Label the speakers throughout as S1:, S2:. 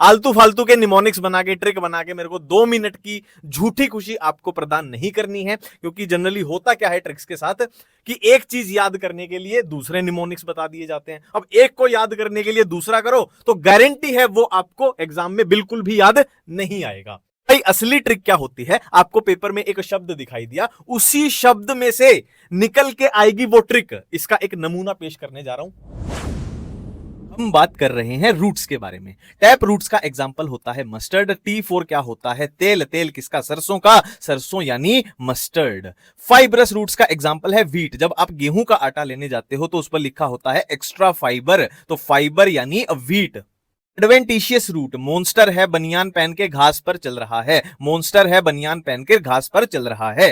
S1: आलतू फालतू के निमोनिक्स बना के, ट्रिक बना के मेरे को 2 मिनट की झूठी खुशी आपको प्रदान नहीं करनी है, क्योंकि जनरली होता क्या है ट्रिक्स के साथ कि एक चीज याद करने के लिए दूसरे निमोनिक्स बता दिए जाते हैं। अब एक को याद करने के लिए दूसरा करो तो गारंटी है वो आपको एग्जाम में बिल्कुल भी याद नहीं आएगा। भाई असली ट्रिक क्या होती है, आपको पेपर में एक शब्द दिखाई दिया, उसी शब्द में से निकल के आएगी वो ट्रिक। इसका एक नमूना पेश करने जा रहा हूं। हम बात कर रहे हैं रूट्स के बारे में। टैप रूट्स का एग्जांपल होता है मस्टर्ड। T4 क्या होता है, तेल। तेल किसका, सरसों का, सरसों यानी मस्टर्ड। फाइब्रस रूट्स का एग्जांपल है व्हीट। जब आप गेहूं का आटा लेने जाते हो तो उस पर लिखा होता है एक्स्ट्रा फाइबर, तो फाइबर यानी व्हीट। एडवेंटिशियस रूट, मोन्स्टर है बनियान पहन के घास पर चल रहा है, मोन्स्टर है बनियान पहन के घास पर चल रहा है।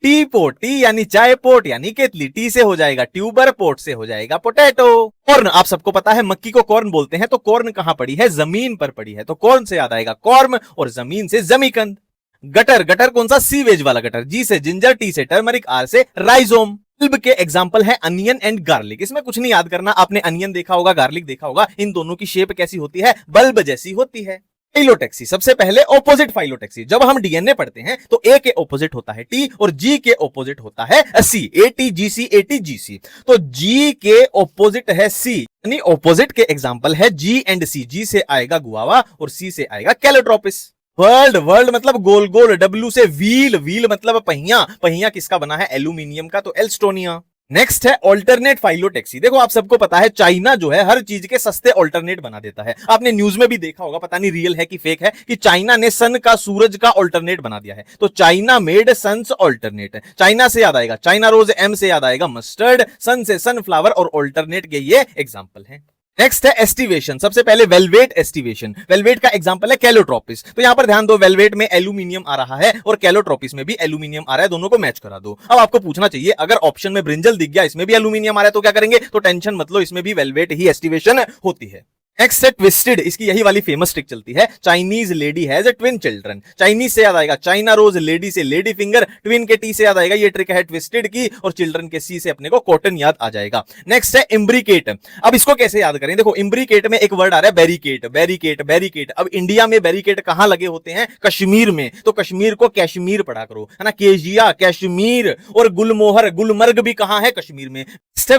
S1: टी पोट, टी यानी चाय, पोट यानी केतली, टी से हो जाएगा ट्यूबर, पोट से हो जाएगा पोटैटो। कॉर्न, आप सबको पता है मक्की को कॉर्न बोलते हैं, तो कॉर्न कहां पड़ी है, जमीन पर पड़ी है, तो कॉर्न से याद आएगा कॉर्म, और जमीन से जमीकंद। गटर, गटर कौन सा, सीवेज वाला गटर, जी से जिंजर, टी से टर्मरिक, आर से राइजोम। बल्ब के एग्जांपल है अनियन एंड गार्लिक। इसमें कुछ नहीं याद करना, आपने अनियन देखा होगा, गार्लिक देखा होगा, इन दोनों की शेप कैसी होती है, बल्ब जैसी होती है। फाइलोटैक्सी, सबसे पहले ऑपोजिट फाइलोटैक्सी। जब हम डीएनए पढ़ते हैं तो ए के ऑपोजिट होता है टी और जी के ऑपोजिट होता है सी, एटीजीसी एटीजीसी। तो जी के ऑपोजिट है सी, यानी ऑपोजिट के एग्जांपल है जी एंड सी। जी से आएगा गुआवा और सी से आएगा कैलोट्रोपिस। वर्ल्ड, वर्ल्ड मतलब गोल गोल, डब्ल्यू से व्हील, व्हील मतलब पहिया, पहिया किसका बना है, एल्यूमिनियम का, तो एल्स्टोनिया। नेक्स्ट है ऑल्टरनेट फाइलोटैक्सी। देखो आप सबको पता है चाइना जो है हर चीज के सस्ते ऑल्टरनेट बना देता है। आपने न्यूज में भी देखा होगा, पता नहीं रियल है कि फेक है, कि चाइना ने सन का, सूरज का ऑल्टरनेट बना दिया है। तो चाइना मेड सन्स ऑल्टरनेट। चाइना से याद आएगा चाइना रोज, एम से याद आएगा मस्टर्ड, सन से सनफ्लावर, और ऑल्टरनेट के ये एग्जाम्पल है। नेक्स्ट है एस्टिवेशन। सबसे पहले वेलवेट एस्टिवेशन। वेलवेट का एग्जांपल है कैलोट्रोपिस। तो यहां पर ध्यान दो, वेलवेट में एल्यूमिनियम आ रहा है और कैलोट्रोपिस में भी एल्यूमिनियम आ रहा है, दोनों को मैच करा दो। अब आपको पूछना चाहिए, अगर ऑप्शन में ब्रिंजल दिख गया, इसमें भी एल्यूमिनियम आ रहा है, तो क्या करेंगे, तो टेंशन मत लो, इसमें भी वेलवेट ही एस्टिवेशन होती है। नेक्स्ट है ट्विस्टेड। इसकी यही वाली फेमस ट्रिक चलती है, Chinese lady has twin children. Chinese से याद आएगा चाइना रोज, लेडी से लेडी फिंगर, ट्विन के टी से याद आएगा ये ट्रिक है ट्विस्टेड की, और चिल्ड्रन के सी से अपने को कॉटन याद आ जाएगा। नेक्स्ट है इम्ब्रिकेट। अब इसको कैसे याद करें, देखो इम्ब्रिकेट में एक वर्ड आ रहा है बैरिकेट, बैरिकेट बैरिकेट। अब इंडिया में बैरिकेट कहां लगे होते हैं, कश्मीर में, तो कश्मीर को कैश्मीर पढ़ा करो, है ना, केजिया कैश्मीर, और गुलमोहर, गुलमर्ग भी कहां है, कश्मीर में।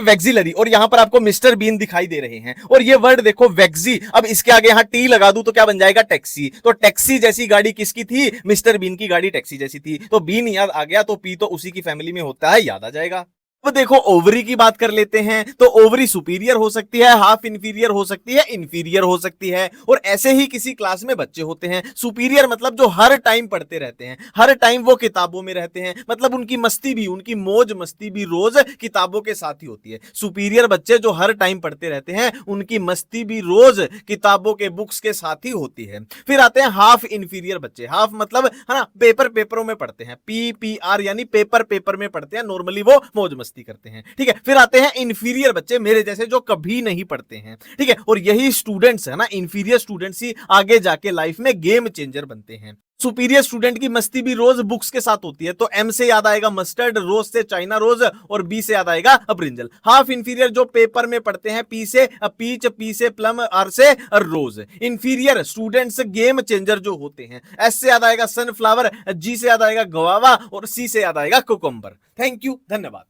S1: वैक्सिलरी, और यहां पर आपको मिस्टर बीन दिखाई दे रहे हैं, और ये वर्ड देखो वैक्सी। अब इसके आगे यहां टी लगा दूं तो क्या बन जाएगा, टैक्सी। तो टैक्सी जैसी गाड़ी किसकी थी, मिस्टर बीन की गाड़ी टैक्सी जैसी थी। तो बीन याद आ गया तो पी तो उसी की फैमिली में होता है, याद आ जाएगा। अब देखो ओवरी की बात कर लेते हैं, तो ओवरी सुपीरियर हो सकती है, हाफ इंफीरियर हो सकती है, इंफीरियर हो सकती है, और ऐसे ही किसी क्लास में बच्चे होते हैं। सुपीरियर मतलब जो हर टाइम पढ़ते रहते हैं, हर टाइम वो किताबों में रहते हैं, मतलब उनकी मस्ती भी, उनकी मौज मस्ती भी रोज किताबों के साथ ही होती है। सुपीरियर बच्चे जो हर टाइम पढ़ते रहते हैं, उनकी मस्ती भी रोज किताबों के, बुक्स के साथ ही होती है। फिर आते हैं हाफ इंफीरियर बच्चे। हाफ मतलब है ना, पेपरों में पढ़ते हैं, PPR यानी पेपर में पढ़ते हैं, नॉर्मली वो मौज मस्ती करते हैं, ठीक है। फिर आते हैं इंफीरियर बच्चे, मेरे जैसे जो कभी नहीं पढ़ते हैं, ठीक है। और यही स्टूडेंट्स है ना, इंफीरियर स्टूडेंट्स ही आगे जाके लाइफ में गेम चेंजर बनते हैं। सुपीरियर स्टूडेंट की मस्ती भी रोज बुक्स के साथ होती है, तो एम से याद आएगा मस्टर्ड, रोज से चाइना रोज, और बी से याद आएगा ब्रिंजल। हाफ इंफीरियर जो पेपर में पढ़ते हैं, पी से पीच, पी से प्लम, आर से रोज। इंफीरियर स्टूडेंट्स गेम चेंजर जो होते हैं, एस से याद आएगा सनफ्लावर, जी से याद आएगा गवावा, और सी से याद आएगा कुकुम्बर। थैंक यू, धन्यवाद।